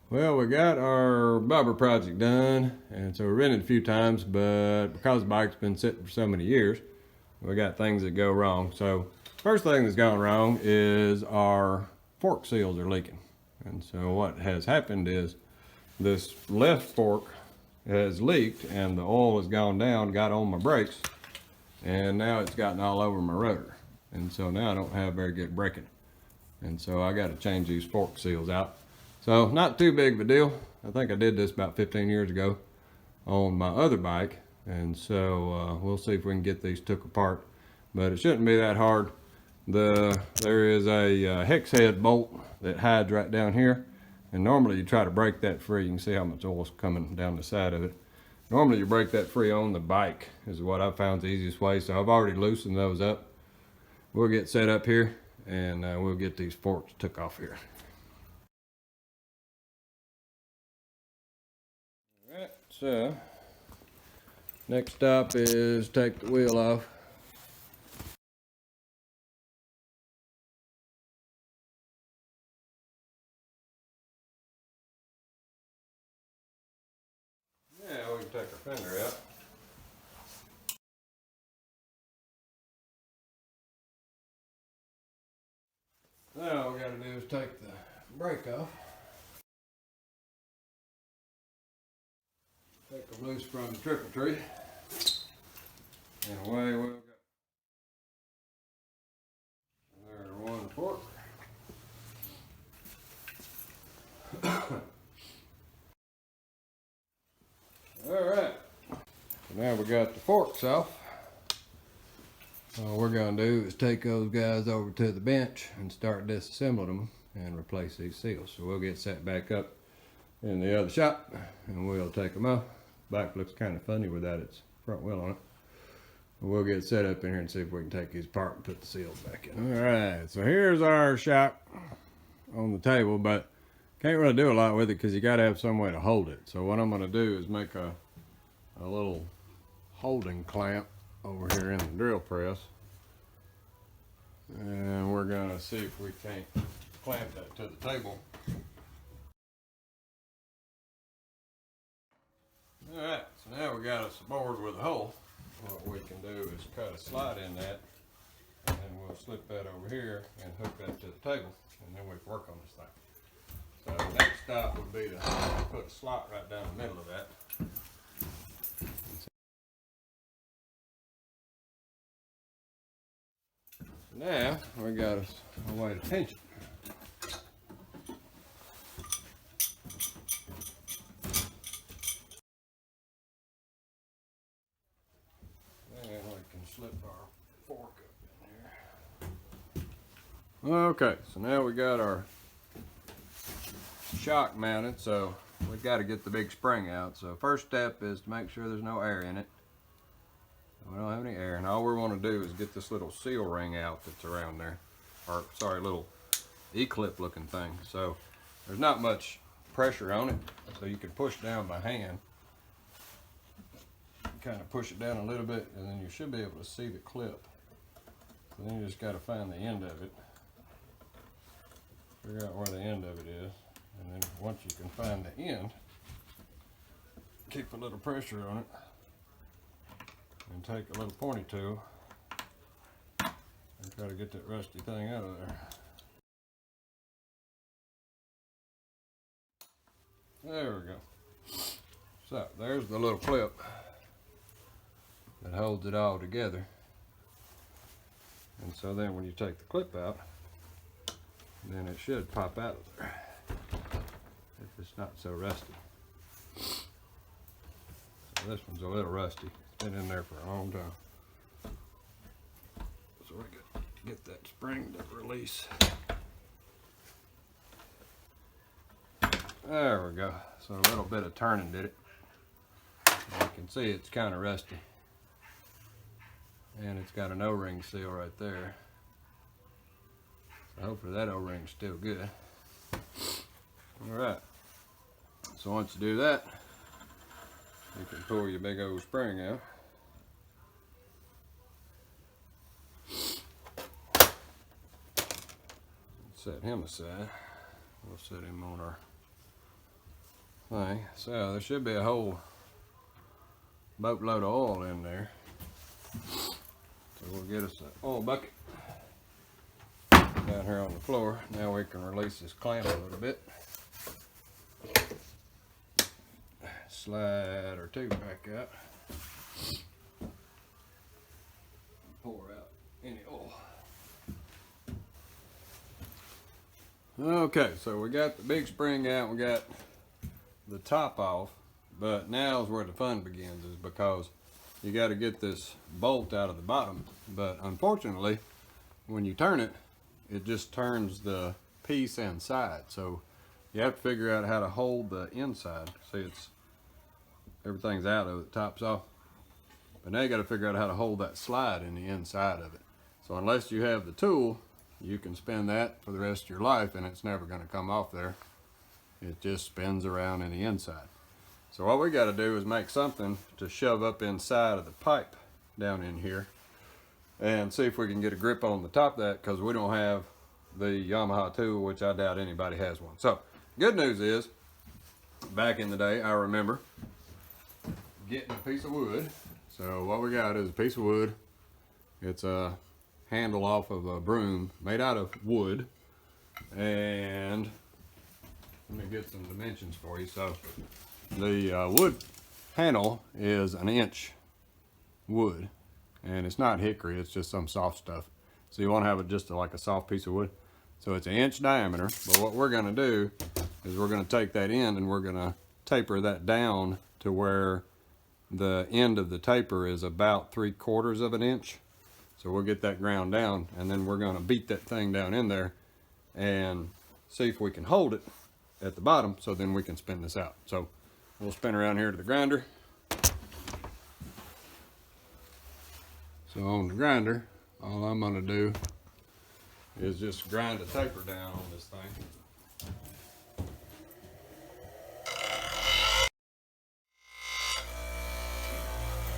Well, we got our bobber project done, and so we rented a few times, but because the bike's been sitting for so many years, we got things that go wrong. So first thing that's gone wrong is our fork seals are leaking. And so what has happened is this left fork has leaked and the oil has gone down, got on my brakes, and now it's gotten all over my rotor. And so now I don't have very good braking. And so I got to change these fork seals out. So not too big of a deal. I think I did this about 15 years ago on my other bike. And so we'll see if we can get these took apart. But it shouldn't be that hard. There is a hex head bolt that hides right down here. And normally you try to break that free. You can see how much oil's coming down the side of it. Normally you break that free on the bike is what I found the easiest way. So I've already loosened those up. We'll get set up here and we'll get these forks took off here. Alright, so next stop is take the wheel off. Yeah, we can take our fender out. Now all we got to do is take the brake off. Take them loose from the triple tree. And away we'll go. There's one fork. Alright. So now we got the forks off. All we're going to do is take those guys over to the bench and start disassembling them and replace these seals. So we'll get set back up in the other shop and we'll take them off. Bike looks kind of funny without its front wheel on it. We'll get set up in here and see if we can take these apart and put the seals back in. All right, so here's our shop on the table, but can't really do a lot with it because you got to have some way to hold it. So what I'm going to do is make a little holding clamp over here in the drill press, and we're going to see if we can't clamp that to the table. Alright, so now we got us a board with a hole. What we can do is cut a slot in that, and we'll slip that over here and hook that to the table, and then we can work on this thing. So the next stop would be to put a slot right down the middle of that. Now we got a way to pinch it. And we can slip our fork up in here. Okay, so now we got our shock mounted, so we've got to get the big spring out. So first step is to make sure there's no air in it. We don't have any air, and all we want to do is get this little seal ring out that's around there, or sorry, little E-clip looking thing. So there's not much pressure on it, so you can push down by hand. Kind of push it down a little bit, and then you should be able to see the clip. So then you just got to find the end of it, figure out where the end of it is, and then once you can find the end, keep a little pressure on it. And take a little pointy tool and try to get that rusty thing out of there. There we go. So there's the little clip that holds it all together. And so then when you take the clip out, then it should pop out of there if it's not so rusty. So this one's a little rusty. Been in there for a long time. So we got to get that spring to release. There we go. So a little bit of turning did it. And you can see it's kind of rusty. And it's got an O-ring seal right there. So hopefully that O-ring's still good. Alright. So once you do that, you can pull your big old spring out. Set him aside. We'll set him on our thing. So there should be a whole boatload of oil in there. So we'll get us an oil bucket down here on the floor. Now we can release this clamp a little bit. Slide our tube back out. Pour out any oil. Okay, so we got the big spring out, we got the top off, but now is where the fun begins, is because you got to get this bolt out of the bottom. But unfortunately, when you turn it, it just turns the piece inside. So you have to figure out how to hold the inside. See, everything's out of it, the top's off. But now you got to figure out how to hold that slide in the inside of it. So unless you have the tool, you can spin that for the rest of your life and it's never going to come off there. It just spins around in the inside. So what we got to do is make something to shove up inside of the pipe down in here and see if we can get a grip on the top of that, because we don't have the Yamaha tool, which I doubt anybody has one. So good news is, back in the day, I remember getting a piece of wood. So what we got is a piece of wood. It's a handle off of a broom made out of wood, and let me get some dimensions for you. So the wood handle is 1 inch wood, and it's not hickory, it's just some soft stuff. So you want to have it just like a soft piece of wood. So it's 1 inch diameter, but what we're going to do is we're going to take that end and we're going to taper that down to where the end of the taper is about 3/4 of an inch. So we'll get that ground down, and then we're going to beat that thing down in there and see if we can hold it at the bottom, so then we can spin this out. So we'll spin around here to the grinder. So on the grinder, all I'm going to do is just grind a taper down on this thing.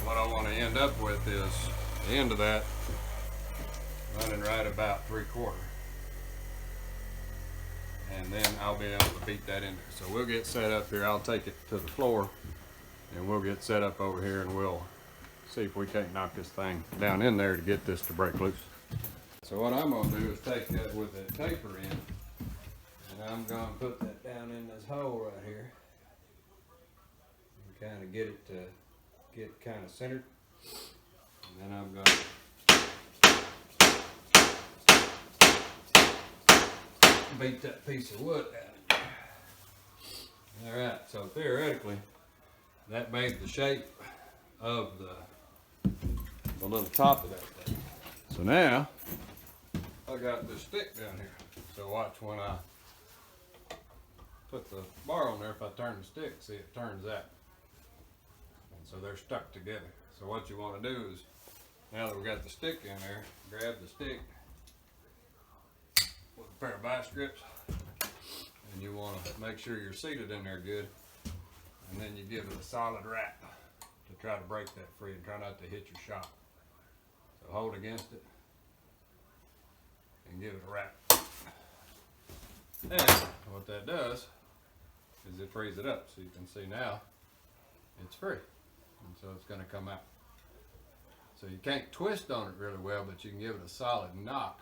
What I want to end up with is the end of that running right about 3/4. And then I'll be able to beat that in there. So we'll get set up here. I'll take it to the floor and we'll get set up over here and we'll see if we can't knock this thing down in there to get this to break loose. So what I'm going to do is take that with that taper in, and I'm going to put that down in this hole right here and kind of get it to get kind of centered. And then I'm going to beat that piece of wood down. Alright, so theoretically that made the shape of the little top of that thing. So now I got this stick down here. So watch when I put the bar on there, if I turn the stick, see it turns out. And so they're stuck together. So what you want to do is, now that we got the stick in there, grab the stick with a pair of vice grips, and you want to make sure you're seated in there good, and then you give it a solid rap to try to break that free and try not to hit your shop. So hold against it and give it a rap. And what that does is it frees it up, so you can see now it's free, and so it's going to come out. So you can't twist on it really well, but you can give it a solid knock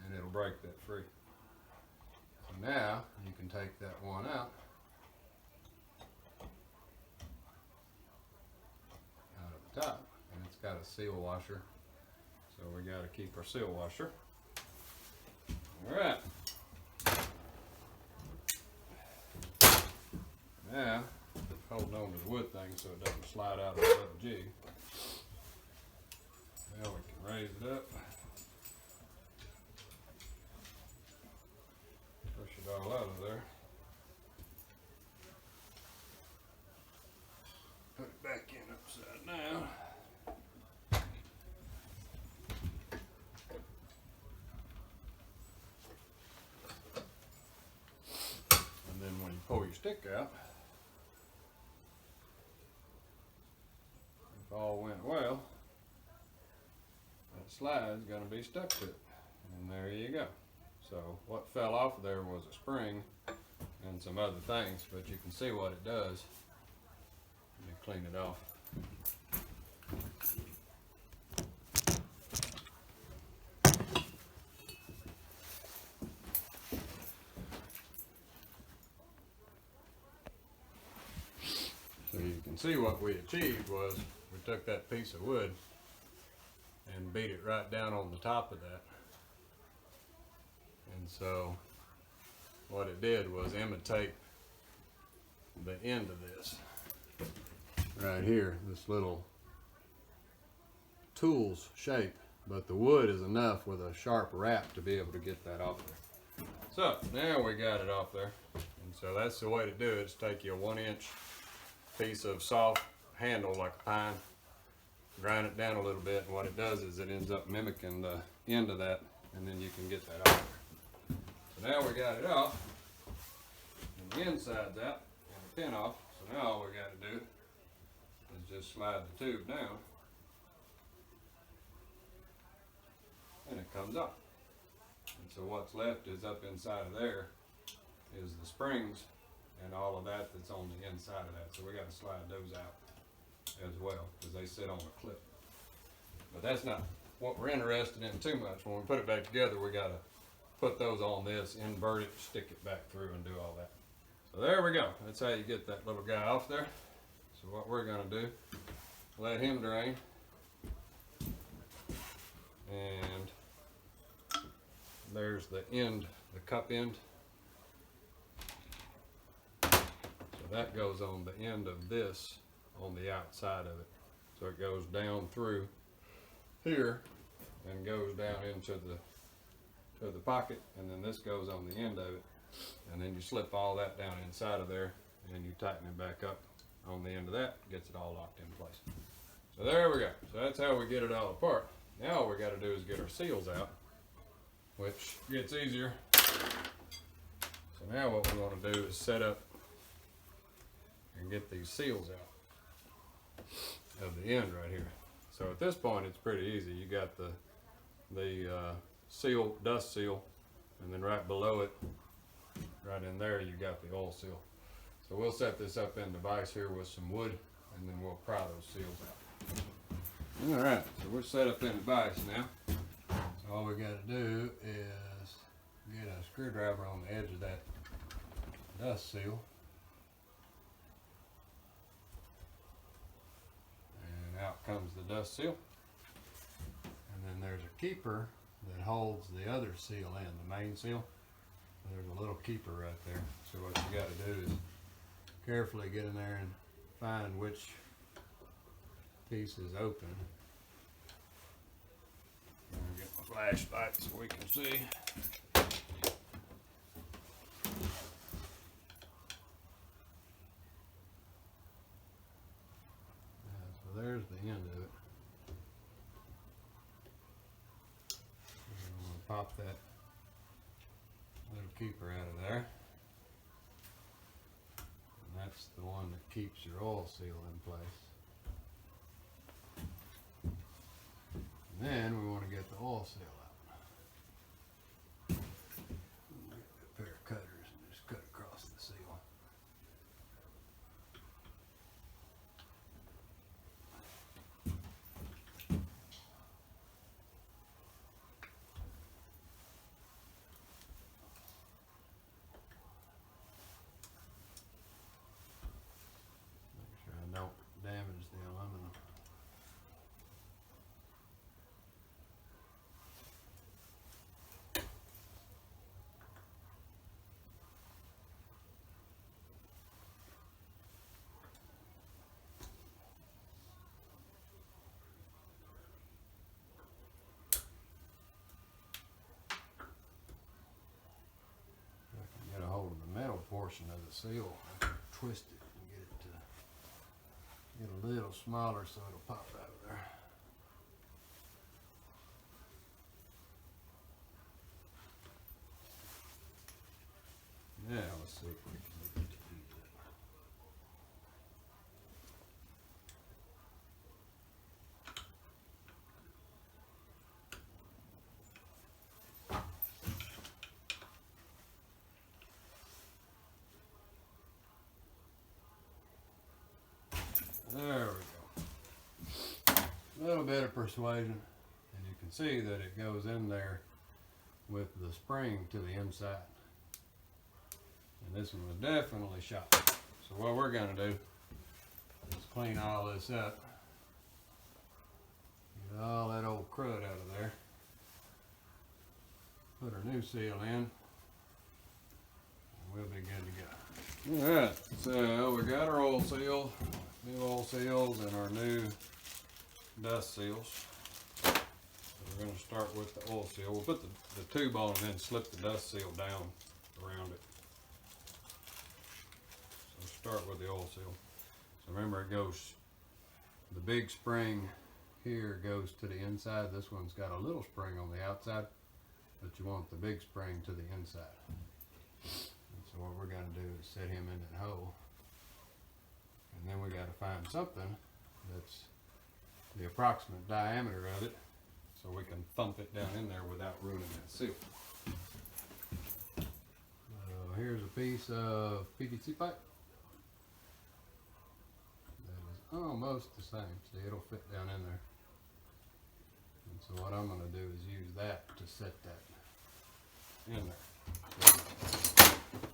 and it'll break that free. So now you can take that one out of the top, and it's got a seal washer, so we got to keep our seal washer. All right. Now, holding on to the wood thing so it doesn't slide out of the little jig. Now we can raise it up, push it all out of there, put it back in upside down. And then when you pull your stick out, if all went well, that slide's going to be stuck to it. And there you go. So what fell off there was a spring, and some other things, but you can see what it does. Let me clean it off. So you can see what we achieved was we took that piece of wood and beat it right down on the top of that. And so what it did was imitate the end of this right here, this little tool's shape, but the wood is enough with a sharp wrap to be able to get that off there. So now we got it off there, and so that's the way to do it. Is take you a 1-inch piece of soft handle like a pine, grind it down a little bit, and what it does is it ends up mimicking the end of that, and then you can get that off there. So now we got it off, and the inside's out, and the pin off. So now all we got to do is just slide the tube down, and it comes off. And so what's left is up inside of there is the springs and all of that that's on the inside of that. So we got to slide those out as well, because they sit on a clip. But that's not what we're interested in too much. When we put it back together, we got to put those on this, invert it, stick it back through, and do all that. So there we go. That's how you get that little guy off there. So what we're going to do, let him drain, and there's the end, the cup end. So that goes on the end of this on the outside of it. So it goes down through here and goes down into the pocket, and then this goes on the end of it, and then you slip all that down inside of there, and you tighten it back up on the end of that, gets it all locked in place. So there we go. So that's how we get it all apart. Now all we got to do is get our seals out, which gets easier. So now what we want to do is set up and get these seals out of the end right here. So at this point it's pretty easy. You got the seal, dust seal, and then right below it, right in there, you got the oil seal. So we'll set this up in the vise here with some wood, and then we'll pry those seals out. All right, so we're set up in the vise now. So all we got to do is get a screwdriver on the edge of that dust seal, and out comes the dust seal. And then there's a keeper that holds the other seal in, the main seal. There's a little keeper right there. So what you got to do is carefully get in there and find which piece is open. I'm gonna get my flashlight so we can see. So there's the end of it. I'm gonna pop that little keeper out of there. And that's the one that keeps your oil seal in place. And then we want to get the oil seal out. Get a pair of cutters and just cut across the seal. Make sure I don't damage the aluminum. Get a hold of the metal portion of the seal, I can twist it and get it to get a little smaller so it'll pop out of there. Now let's see if we can get it to do that. little bit of persuasion, and you can see that it goes in there with the spring to the inside. And this one was definitely shot. So what we're going to do is clean all this up. Get all that old crud out of there. Put our new seal in. And we'll be good to go. Alright, so we got our oil seal, new oil seals, and our new dust seals. So we're going to start with the oil seal. We'll put the tube on and then slip the dust seal down around it. So start with the oil seal. So remember, it goes, the big spring here goes to the inside. This one's got a little spring on the outside, but you want the big spring to the inside. And so what we're going to do is set him in that hole. And then we got to find something that's the approximate diameter of it, so we can thump it down in there without ruining that seal. Here's a piece of PVC pipe. That is almost the same. See, it'll fit down in there. And so what I'm going to do is use that to set that in there.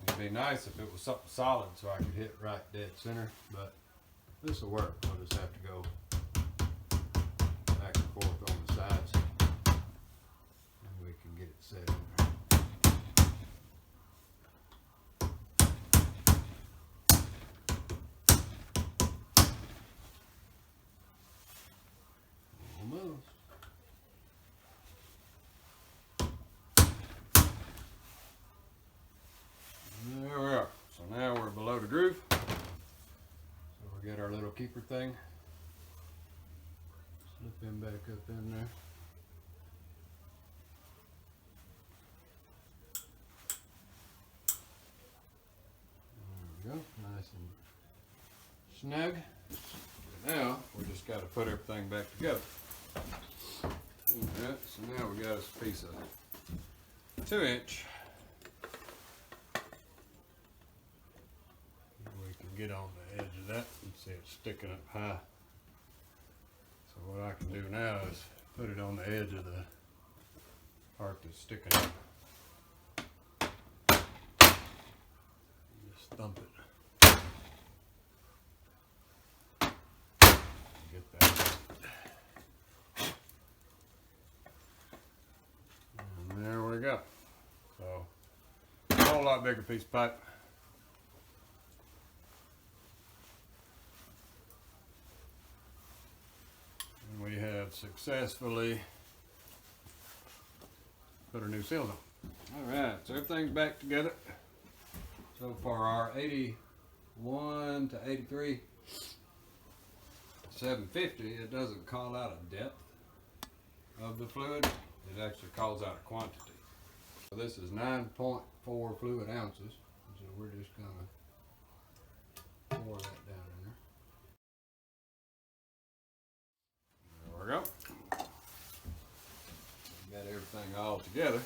It'd be nice if it was something solid so I could hit right dead center, but this will work. We'll just have to go back and forth on the sides, and we can get it set in there. Almost. There we are. So now we're below the groove. So we get our little keeper thing. Slip him back up in there. There we go. Nice and snug. Now we just got to put everything back together. Alright, so now we got us a piece of 2-inch. We can get on the edge of that and see it sticking up high. So what I can do now is put it on the edge of the part that's sticking up. Just thump it. Get that. And there we go. So a whole lot bigger piece of pipe. And we have successfully put our new seals on. Alright, so everything's back together. So for our 81 to 83 750, it doesn't call out a depth of the fluid, it actually calls out a quantity. So this is 9.4 fluid ounces, so we're just going to pour that down in there. There we go. We got everything all together.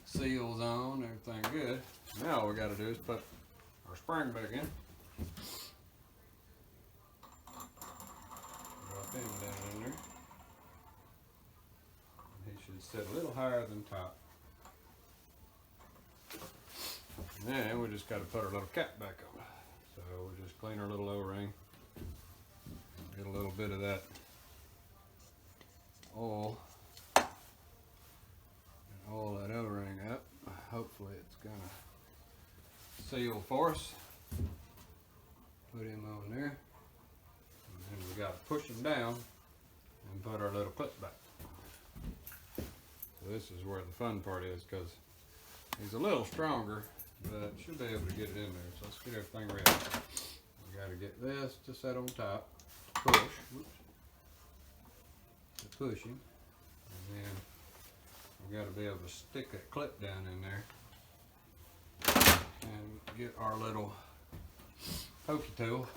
Seals on, everything good. Now all we got to do is put our spring back in. Drop him down in there. And he should sit a little higher than top. And then we just got to put our little cap back on. So we'll just clean our little O-ring. Get a little bit of that oil. And oil that O-ring up. Hopefully it's gonna seal for us. Put him on there. And then we gotta push him down and put our little clip back. So this is where the fun part is, because he's a little stronger, but should be able to get it in there. So let's get everything ready. We gotta get this to set on top. Push. Whoops. To push him. And then we got to be able to stick that clip down in there and get our little pokey tool.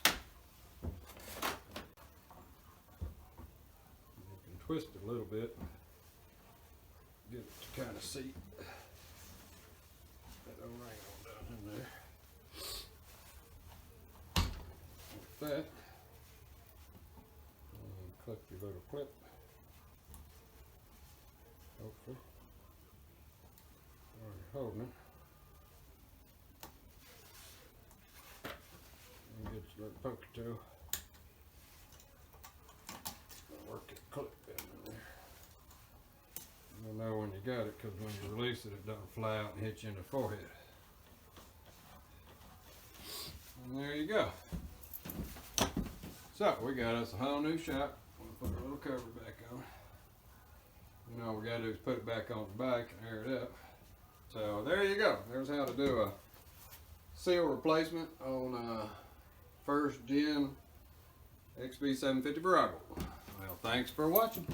You can twist it a little bit, get it to kind of seat that O-ring on down in there. Like that. And clip your little clip. Hopefully. While you're holding it. And get your little poker tool. Work it, clip in there. You'll know when you got it, because when you release it, it doesn't fly out and hit you in the forehead. And there you go. So we got us a whole new shop. We'll put our little cover back on. And all we gotta do is put it back on the bike and air it up. So there you go. There's how to do a seal replacement on a first gen XV750 Virago. Well, thanks for watching.